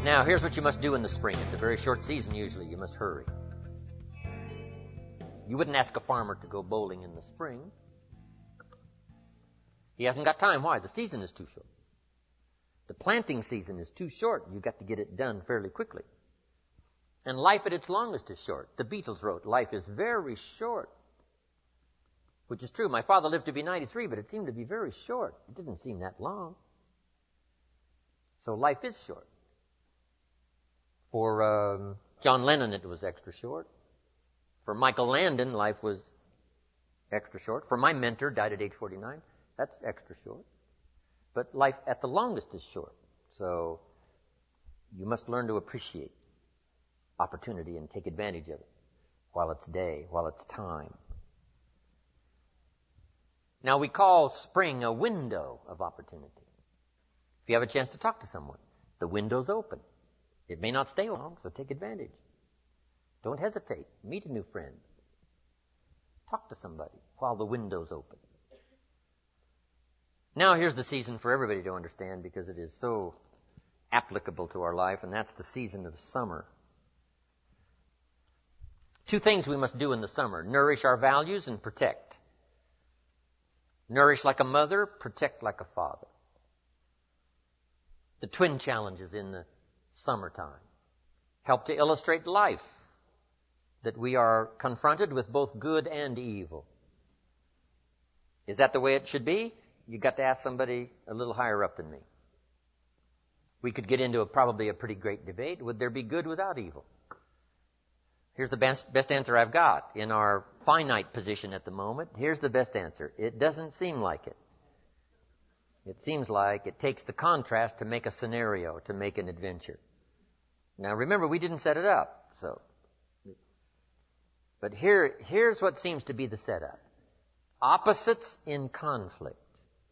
Now, here's what you must do in the spring. It's a very short season usually. You must hurry. You wouldn't ask a farmer to go bowling in the spring. He hasn't got time. Why? The season is too short. The planting season is too short. You've got to get it done fairly quickly. And life at its longest is short. The Beatles wrote, life is very short. Which is true. My father lived to be 93, but it seemed to be very short. It didn't seem that long. So life is short. For John Lennon, it was extra short. For Michael Landon, life was extra short. For my mentor, died at age 49, that's extra short. But life at the longest is short. So you must learn to appreciate opportunity and take advantage of it while it's day, while it's time. Now, we call spring a window of opportunity. If you have a chance to talk to someone, the window's open. It may not stay long, so take advantage. Don't hesitate. Meet a new friend. Talk to somebody while the window's open. Now, here's the season for everybody to understand because it is so applicable to our life, and that's the season of summer. Two things we must do in the summer: nourish our values and protect. Nourish like a mother, protect like a father. The twin challenges in the summertime help to illustrate life, that we are confronted with both good and evil. Is that the way it should be? You got to ask somebody a little higher up than me. We could get into probably a pretty great debate. Would there be good without evil? Here's the best answer I've got. In our finite position at the moment, here's the best answer. It doesn't seem like it. It seems like it takes the contrast to make a scenario, to make an adventure. Now remember, we didn't set it up, so. But here's what seems to be the setup. Opposites in conflict.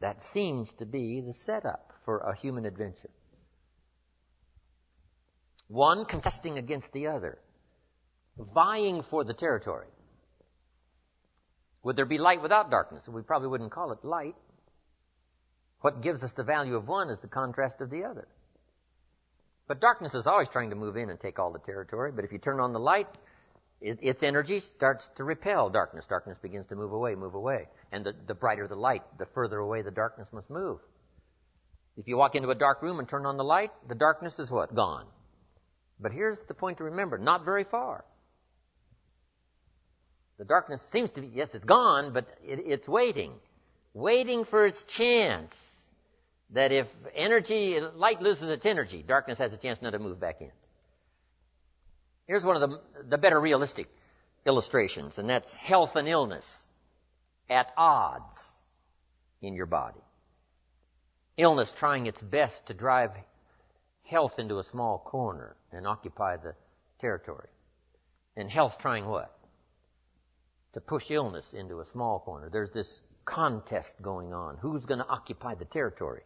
That seems to be the setup for a human adventure. One contesting against the other, vying for the territory. Would there be light without darkness? We probably wouldn't call it light. What gives us the value of one is the contrast of the other. But darkness is always trying to move in and take all the territory. But if you turn on the light, its energy starts to repel darkness. Darkness begins to move away. And the brighter the light, the further away the darkness must move. If you walk into a dark room and turn on the light, the darkness is what? Gone. But here's the point to remember. Not very far. The darkness seems to be, yes, it's gone, but it's waiting for its chance. That if light loses its energy, darkness has a chance not to move back in. Here's one of the better realistic illustrations, and that's health and illness at odds in your body. Illness trying its best to drive health into a small corner and occupy the territory. And health trying what? To push illness into a small corner. There's this contest going on. Who's going to occupy the territory?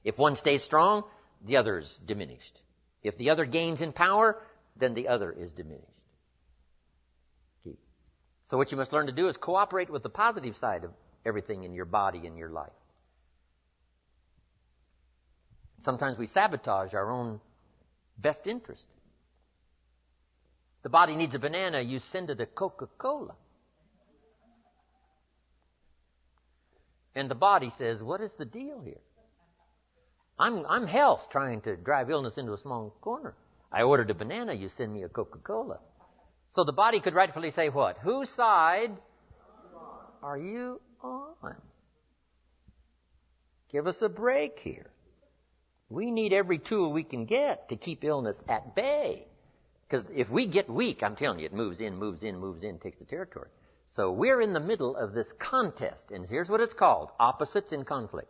If one stays strong, the other is diminished. If the other gains in power, then the other is diminished. Okay. So what you must learn to do is cooperate with the positive side of everything in your body and your life. Sometimes we sabotage our own best interest. The body needs a banana, you send it a Coca-Cola. And the body says, what is the deal here? I'm health trying to drive illness into a small corner. I ordered a banana, you send me a Coca-Cola. So the body could rightfully say what? Whose side are you on? Give us a break here. We need every tool we can get to keep illness at bay. Because if we get weak, I'm telling you, it moves in, takes the territory. So we're in the middle of this contest, and here's what it's called: opposites in conflict.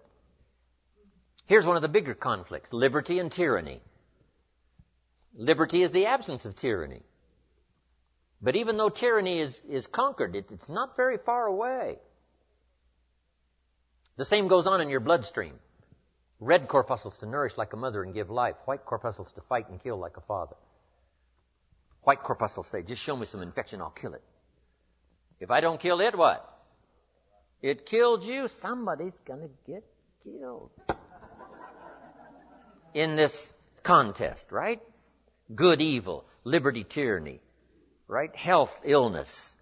Here's one of the bigger conflicts: liberty and tyranny. Liberty is the absence of tyranny. But even though tyranny is conquered, it's not very far away. The same goes on in your bloodstream. Red corpuscles to nourish like a mother and give life. White corpuscles to fight and kill like a father. White corpuscles say, just show me some infection, I'll kill it. If I don't kill it, what? It killed you. Somebody's going to get killed in this contest, right? Good, evil. Liberty, tyranny. Right? Health, illness.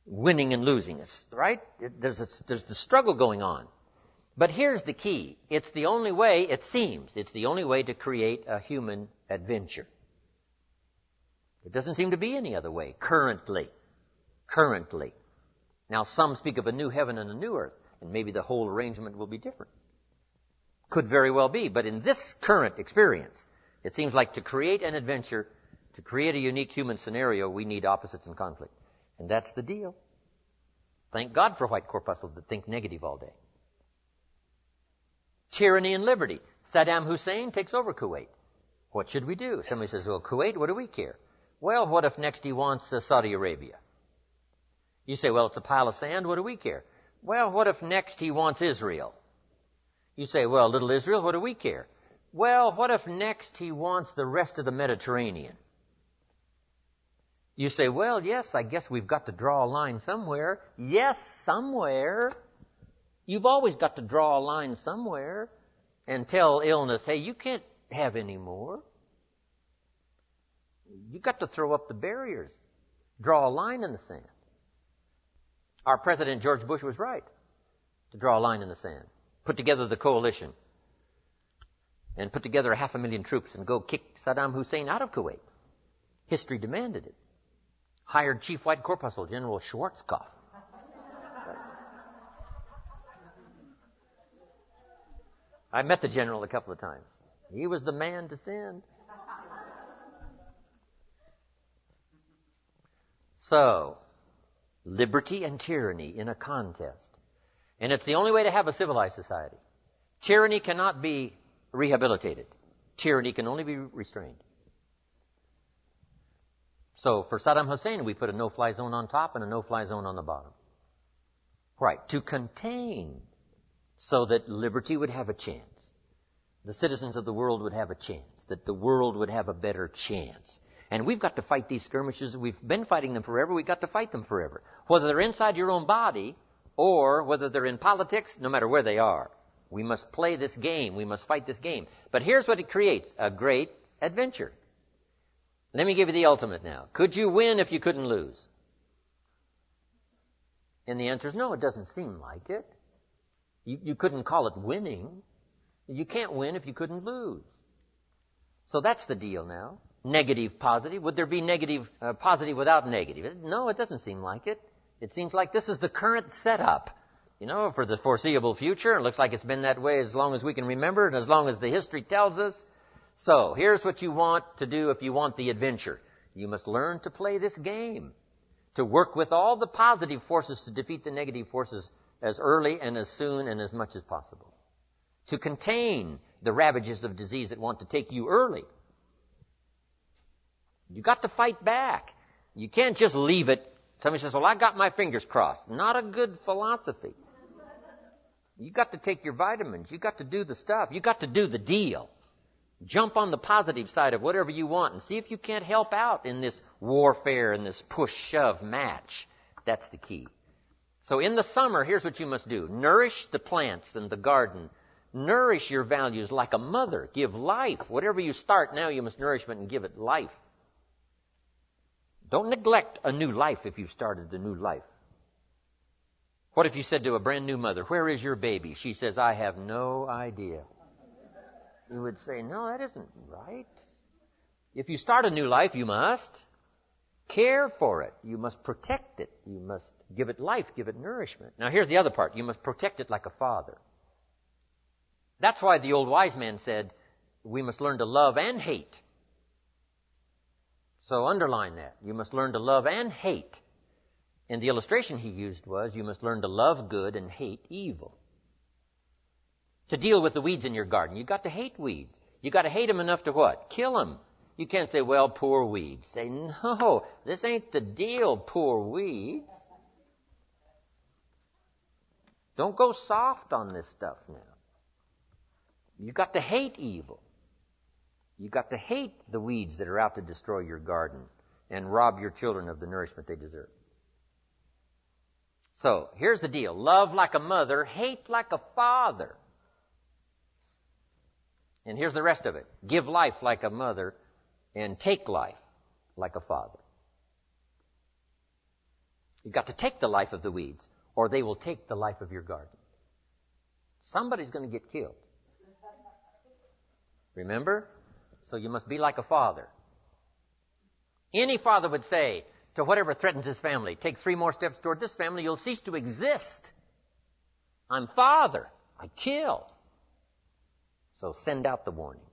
Winning and losing. Right? There's the struggle going on. But here's the key. It's the only way, it seems, it's the only way to create a human adventure. It doesn't seem to be any other way, currently. Currently. Now, some speak of a new heaven and a new earth, and maybe the whole arrangement will be different. Could very well be, but in this current experience, it seems like to create an adventure, to create a unique human scenario, we need opposites and conflict. And that's the deal. Thank God for white corpuscles that think negative all day. Tyranny and liberty. Saddam Hussein takes over Kuwait. What should we do? Somebody says, well, Kuwait, what do we care? Well, what if next he wants Saudi Arabia? You say, well, it's a pile of sand, what do we care? Well, what if next he wants Israel? You say, well, little Israel, what do we care? Well, what if next he wants the rest of the Mediterranean? You say, well, yes, I guess we've got to draw a line somewhere. Yes, somewhere. You've always got to draw a line somewhere and tell illness, hey, you can't have any more. You've got to throw up the barriers. Draw a line in the sand. Our President George Bush was right to draw a line in the sand. Put together the coalition and put together 500,000 troops and go kick Saddam Hussein out of Kuwait. History demanded it. Hired Chief White Corpuscle General Schwarzkopf. I met the general a couple of times. He was the man to send. So, liberty and tyranny in a contest. And it's the only way to have a civilized society. Tyranny cannot be rehabilitated. Tyranny can only be restrained. So, for Saddam Hussein, we put a no-fly zone on top and a no-fly zone on the bottom. Right, to contain, so that liberty would have a chance. The citizens of the world would have a chance. That the world would have a better chance. And we've got to fight these skirmishes. We've been fighting them forever. We've got to fight them forever. Whether they're inside your own body or whether they're in politics, no matter where they are. We must play this game. We must fight this game. But here's what it creates. A great adventure. Let me give you the ultimate now. Could you win if you couldn't lose? And the answer is no, it doesn't seem like it. You couldn't call it winning. You can't win if you couldn't lose. So that's the deal now. Negative, positive. Would there be negative, positive without negative? No, it doesn't seem like it. It seems like this is the current setup, for the foreseeable future. It looks like it's been that way as long as we can remember and as long as the history tells us. So, here's what you want to do if you want the adventure. You must learn to play this game. To work with all the positive forces to defeat the negative forces as early and as soon and as much as possible. To contain the ravages of disease that want to take you early. You got to fight back. You can't just leave it. Somebody says, well, I got my fingers crossed. Not a good philosophy. You got to take your vitamins. You got to do the stuff. You got to do the deal. Jump on the positive side of whatever you want and see if you can't help out in this warfare and this push-shove match. That's the key. So in the summer, here's what you must do. Nourish the plants and the garden. Nourish your values like a mother. Give life. Whatever you start now, you must nourishment and give it life. Don't neglect a new life if you've started a new life. What if you said to a brand new mother, where is your baby? She says, I have no idea. You would say, no, that isn't right. If you start a new life, you must care for it. You must protect it. You must give it life, give it nourishment. Now here's the other part. You must protect it like a father. That's why the old wise man said, we must learn to love and hate. So underline that. You must learn to love and hate. And the illustration he used was, you must learn to love good and hate evil. To deal with the weeds in your garden, you've got to hate weeds. You've got to hate them enough to what? Kill them. You can't say, well, poor weeds. Say, no, this ain't the deal, poor weeds. Don't go soft on this stuff now. You've got to hate evil. You've got to hate the weeds that are out to destroy your garden and rob your children of the nourishment they deserve. So, here's the deal. Love like a mother, hate like a father. And here's the rest of it. Give life like a mother, and take life like a father. You've got to take the life of the weeds, or they will take the life of your garden. Somebody's going to get killed. Remember? So you must be like a father. Any father would say to whatever threatens his family, take 3 more steps toward this family, you'll cease to exist. I'm father. I kill. So send out the warnings.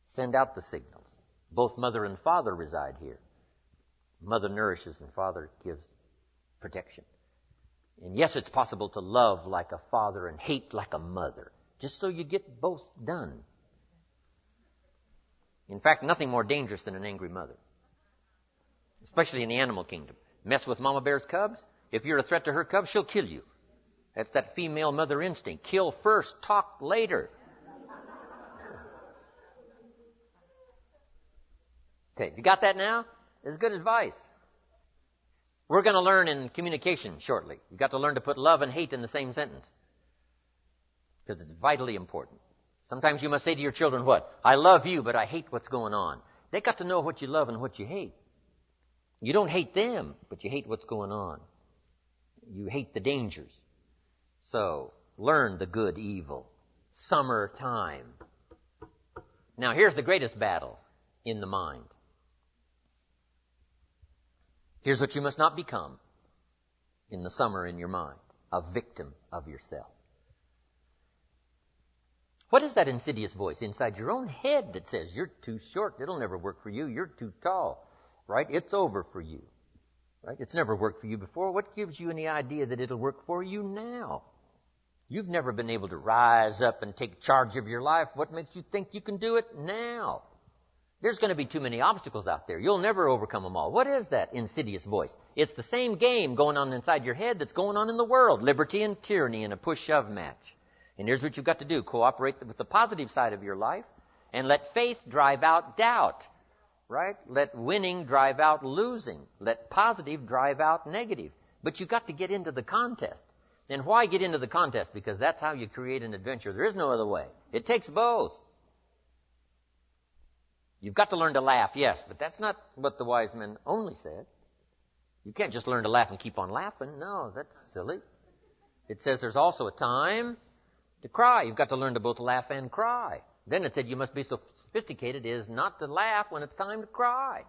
Send out the signals. Both mother and father reside here. Mother nourishes and father gives protection. And yes, it's possible to love like a father and hate like a mother, just so you get both done. In fact, nothing more dangerous than an angry mother, especially in the animal kingdom. Mess with Mama Bear's cubs. If you're a threat to her cubs, she'll kill you. That's that female mother instinct. Kill first, talk later. Okay, you got that now? This is good advice. We're going to learn in communication shortly. You've got to learn to put love and hate in the same sentence, because it's vitally important. Sometimes you must say to your children, what? I love you, but I hate what's going on. They got to know what you love and what you hate. You don't hate them, but you hate what's going on. You hate the dangers. So, learn the good evil. Summertime. Now, here's the greatest battle in the mind. Here's what you must not become in the summer in your mind. A victim of yourself. What is that insidious voice inside your own head that says, you're too short, it'll never work for you, you're too tall, right? It's over for you, right? It's never worked for you before. What gives you any idea that it'll work for you now? You've never been able to rise up and take charge of your life. What makes you think you can do it now? There's going to be too many obstacles out there. You'll never overcome them all. What is that insidious voice? It's the same game going on inside your head that's going on in the world. Liberty and tyranny in a push-shove match. And here's what you've got to do. Cooperate with the positive side of your life and let faith drive out doubt, right? Let winning drive out losing. Let positive drive out negative. But you've got to get into the contest. And why get into the contest? Because that's how you create an adventure. There is no other way. It takes both. You've got to learn to laugh, yes, but that's not what the wise men only said. You can't just learn to laugh and keep on laughing. No, that's silly. It says there's also a time to cry. You've got to learn to both laugh and cry. Then it said you must be so sophisticated as not to laugh when it's time to cry.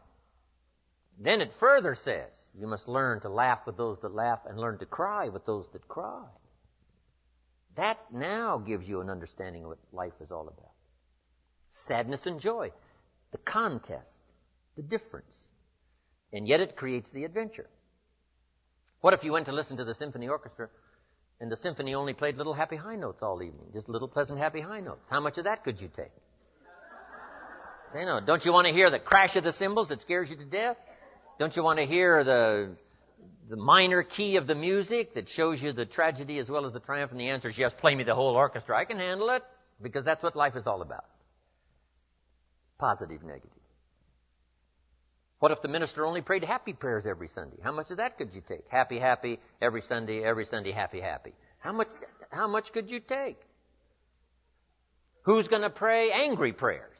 Then it further says you must learn to laugh with those that laugh and learn to cry with those that cry. That now gives you an understanding of what life is all about. Sadness and joy. The contest, the difference. And yet it creates the adventure. What if you went to listen to the symphony orchestra and the symphony only played little happy high notes all evening? Just little pleasant happy high notes. How much of that could you take? Say no. Don't you want to hear the crash of the cymbals that scares you to death? Don't you want to hear the minor key of the music that shows you the tragedy as well as the triumph? And the answer is yes, play me the whole orchestra. I can handle it, because that's what life is all about. Positive, negative. What if the minister only prayed happy prayers every Sunday? How much of that could you take? Happy, happy, every Sunday, happy, happy. How much could you take? Who's going to pray angry prayers?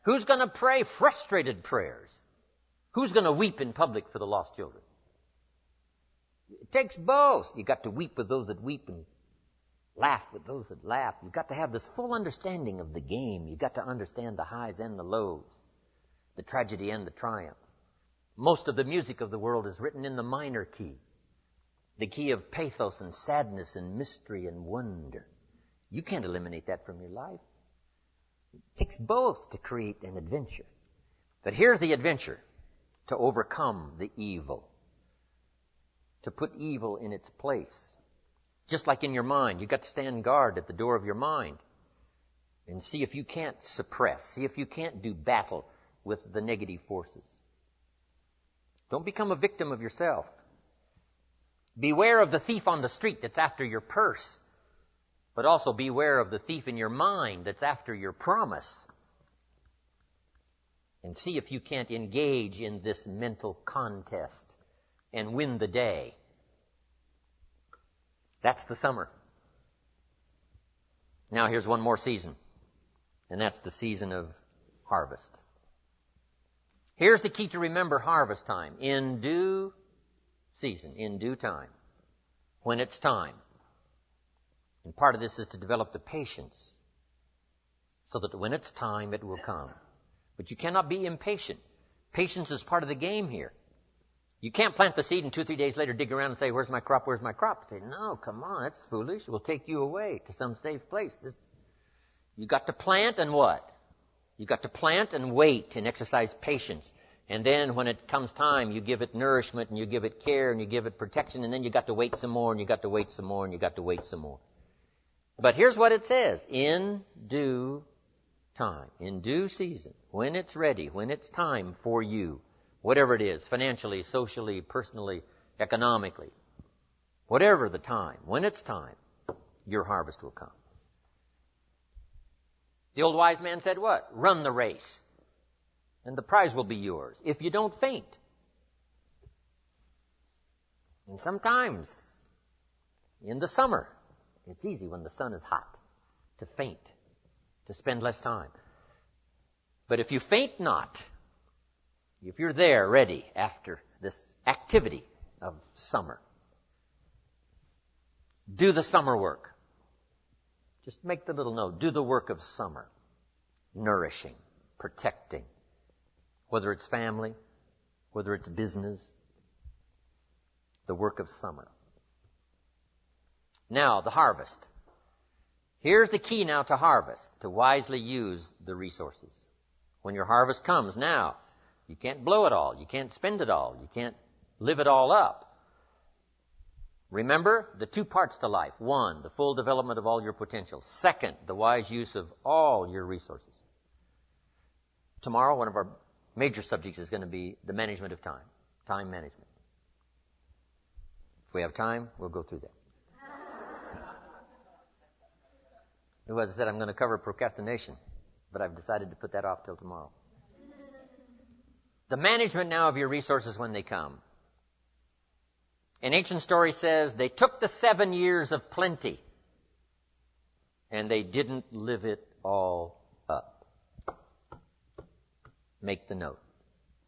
Who's going to pray frustrated prayers? Who's going to weep in public for the lost children? It takes both. You got to weep with those that weep and laugh with those that laugh. You've got to have this full understanding of the game. You've got to understand the highs and the lows, the tragedy and the triumph. Most of the music of the world is written in the minor key, the key of pathos and sadness and mystery and wonder. You can't eliminate that from your life. It takes both to create an adventure. But here's the adventure: to overcome the evil, to put evil in its place. Just like in your mind, you've got to stand guard at the door of your mind and see if you can't suppress, see if you can't do battle with the negative forces. Don't become a victim of yourself. Beware of the thief on the street that's after your purse, but also beware of the thief in your mind that's after your promise. And see if you can't engage in this mental contest and win the day. That's the summer. Now here's one more season, and that's the season of harvest. Here's the key to remember harvest time. In due season, in due time, when it's time. And part of this is to develop the patience so that when it's time, it will come. But you cannot be impatient. Patience is part of the game here. You can't plant the seed and 2 or 3 days later dig around and say, where's my crop, where's my crop? Say, no, come on, that's foolish. We'll take you away to some safe place. You got to plant and what? You got to plant and wait and exercise patience. And then when it comes time, you give it nourishment and you give it care and you give it protection, and then you got to wait some more and you got to wait some more and you got to wait some more. But here's what it says. In due time, in due season, when it's ready, when it's time for you, whatever it is, financially, socially, personally, economically, whatever the time, when it's time, your harvest will come. The old wise man said what? Run the race, and the prize will be yours if you don't faint. And sometimes, in the summer, it's easy when the sun is hot to faint, to spend less time. But if you faint not, if you're there ready after this activity of summer, do the summer work. Just make the little note. Do the work of summer. Nourishing, protecting. Whether it's family, whether it's business. The work of summer. Now, the harvest. Here's the key now to harvest, to wisely use the resources. When your harvest comes now, you can't blow it all. You can't spend it all. You can't live it all up. Remember the 2 parts to life. 1, the full development of all your potential. 2, the wise use of all your resources. Tomorrow, one of our major subjects is going to be the management of time. Time management. If we have time, we'll go through that. As I said, I'm going to cover procrastination, but I've decided to put that off till tomorrow. The management now of your resources when they come. An ancient story says they took the 7 years of plenty and they didn't live it all up. Make the note.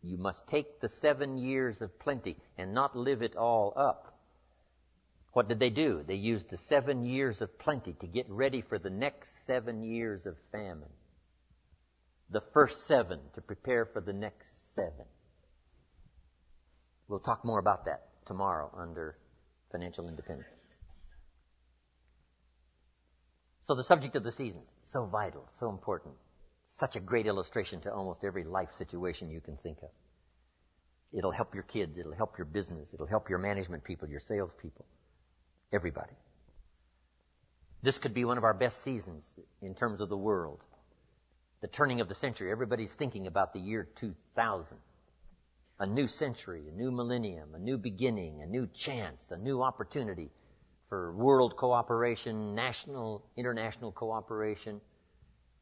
You must take the 7 years of plenty and not live it all up. What did they do? They used the 7 years of plenty to get ready for the next 7 years of famine. The first 7 to prepare for the next 7. We'll talk more about that tomorrow under financial independence. So the subject of the seasons, so vital, so important. Such a great illustration to almost every life situation you can think of. It'll help your kids, it'll help your business, it'll help your management people, your salespeople, everybody. This could be one of our best seasons in terms of the world. The turning of the century, everybody's thinking about the year 2000. A new century, a new millennium, a new beginning, a new chance, a new opportunity for world cooperation, national, international cooperation.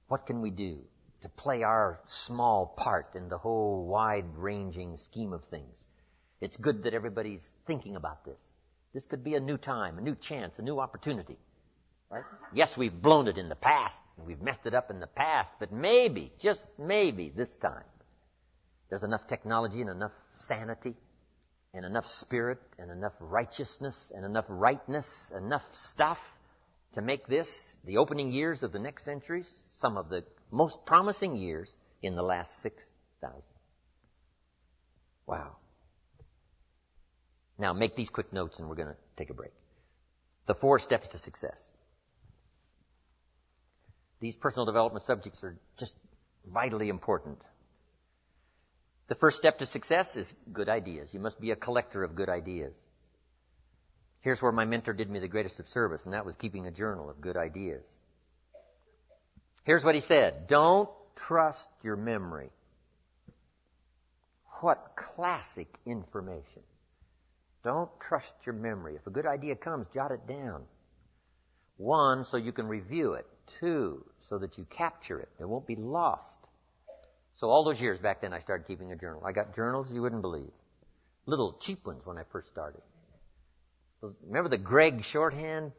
What can we do to play our small part in the whole wide-ranging scheme of things? It's good that everybody's thinking about this. This could be a new time, a new chance, a new opportunity. Right? Yes, we've blown it in the past, and we've messed it up in the past, but maybe, just maybe this time, there's enough technology and enough sanity and enough spirit and enough righteousness and enough rightness, enough stuff to make this, the opening years of the next centuries, some of the most promising years in the last 6,000. Wow. Now, make these quick notes and we're going to take a break. The 4 steps to success. These personal development subjects are just vitally important. The first step to success is good ideas. You must be a collector of good ideas. Here's where my mentor did me the greatest of service, and that was keeping a journal of good ideas. Here's what he said. Don't trust your memory. What classic information. Don't trust your memory. If a good idea comes, jot it down. 1, so you can review it. 2, so that you capture it. It won't be lost. So all those years back then, I started keeping a journal. I got journals you wouldn't believe. Little cheap ones when I first started. Remember the Gregg shorthand?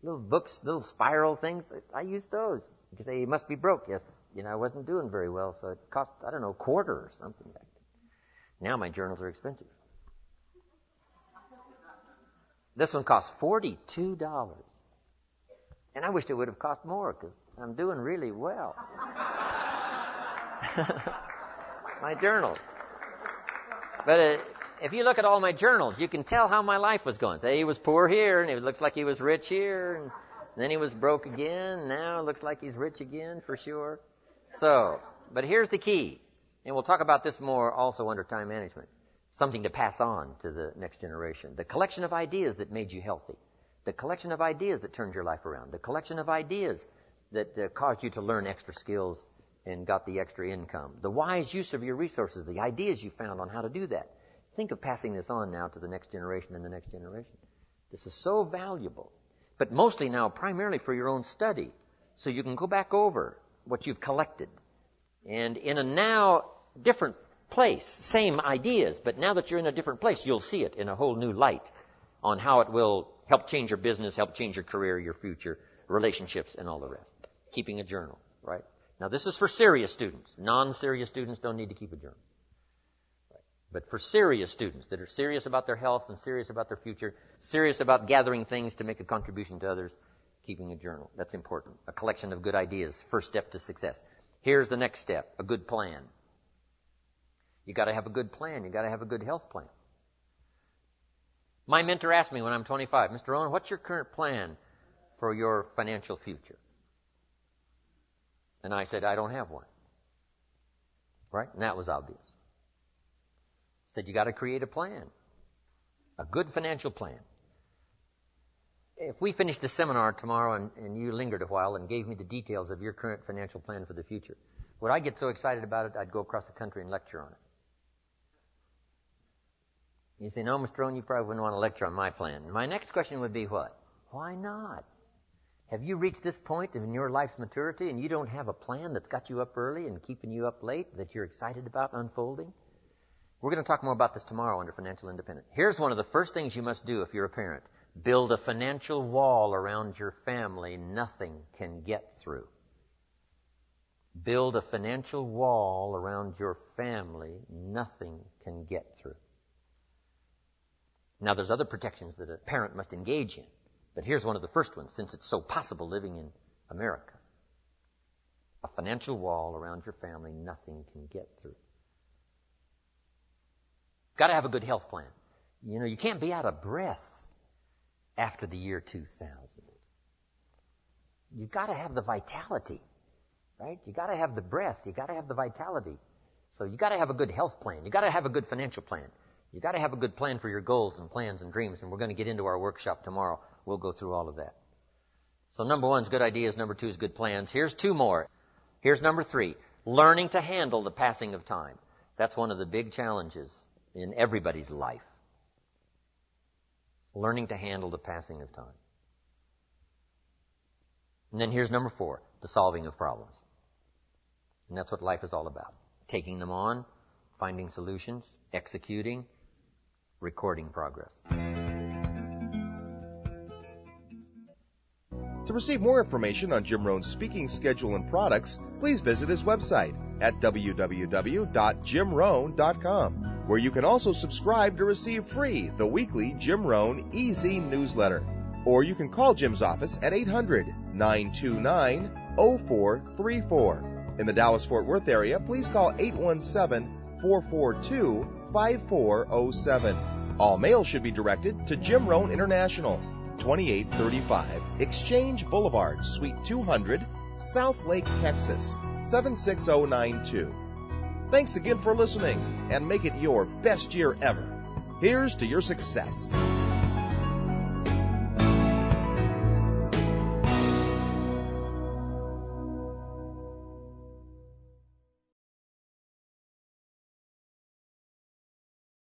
Little books, little spiral things? I used those. You can say, you must be broke. Yes, I wasn't doing very well, so it cost, $1 or something back then. Now my journals are expensive. This one costs $42. And I wished it would have cost more because I'm doing really well. My journals. But if you look at all my journals, you can tell how my life was going. Say he was poor here, and it looks like he was rich here, and then he was broke again. Now it looks like he's rich again for sure. So, but here's the key. And we'll talk about this more also under time management. Something to pass on to the next generation. The collection of ideas that made you healthy. The collection of ideas that turned your life around. The collection of ideas that caused you to learn extra skills and got the extra income. The wise use of your resources. The ideas you found on how to do that. Think of passing this on now to the next generation and the next generation. This is so valuable. But mostly now, primarily for your own study. So you can go back over what you've collected. And in a now different place, same ideas, but now that you're in a different place, you'll see it in a whole new light on how it will help change your business, help change your career, your future, relationships, and all the rest. Keeping a journal, right? Now, this is for serious students. Non-serious students don't need to keep a journal. Right? But for serious students that are serious about their health and serious about their future, serious about gathering things to make a contribution to others, keeping a journal. That's important. A collection of good ideas, first step to success. Here's the next step, a good plan. You got to have a good plan. You got to have a good health plan. My mentor asked me when I'm 25, Mr. Rohn, what's your current plan for your financial future? And I said, I don't have one. Right? And that was obvious. I said, you got to create a plan. A good financial plan. If we finished the seminar tomorrow and you lingered a while and gave me the details of your current financial plan for the future, would I get so excited about it I'd go across the country and lecture on it? You say, no, Mr. Rohn, you probably wouldn't want to lecture on my plan. My next question would be what? Why not? Have you reached this point in your life's maturity and you don't have a plan that's got you up early and keeping you up late that you're excited about unfolding? We're going to talk more about this tomorrow under Financial Independence. Here's one of the first things you must do if you're a parent. Build a financial wall around your family nothing can get through. Build a financial wall around your family nothing can get through. Now, there's other protections that a parent must engage in. But here's one of the first ones, since it's so possible living in America. A financial wall around your family nothing can get through. Got to have a good health plan. You know, you can't be out of breath after the year 2000. You've got to have the vitality, right? You got to have the breath. You got to have the vitality. So you got to have a good health plan. You got to have a good financial plan. You got to have a good plan for your goals and plans and dreams. And we're going to get into our workshop tomorrow. We'll go through all of that. So number 1 is good ideas. Number 2 is good plans. Here's 2 more. Here's number 3. Learning to handle the passing of time. That's one of the big challenges in everybody's life. Learning to handle the passing of time. And then here's number 4, the solving of problems. And that's what life is all about. Taking them on, finding solutions, executing, recording progress. To receive more information on Jim Rohn's speaking schedule and products, please visit his website at www.jimrohn.com, where you can also subscribe to receive free the weekly Jim Rohn Easy newsletter. Or you can call Jim's office at 800-929-0434. In the Dallas-Fort Worth area, please call 817-442-5407. All mail should be directed to Jim Rohn International, 2835 Exchange Boulevard, Suite 200, South Lake, Texas, 76092. Thanks again for listening, and make it your best year ever. Here's to your success.